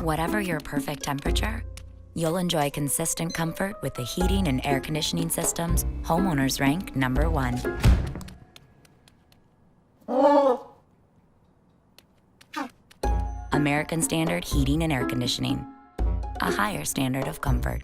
Whatever your perfect temperature, you'll enjoy consistent comfort with the heating and air conditioning systems homeowners rank #1. American Standard Heating and Air Conditioning, a higher standard of comfort.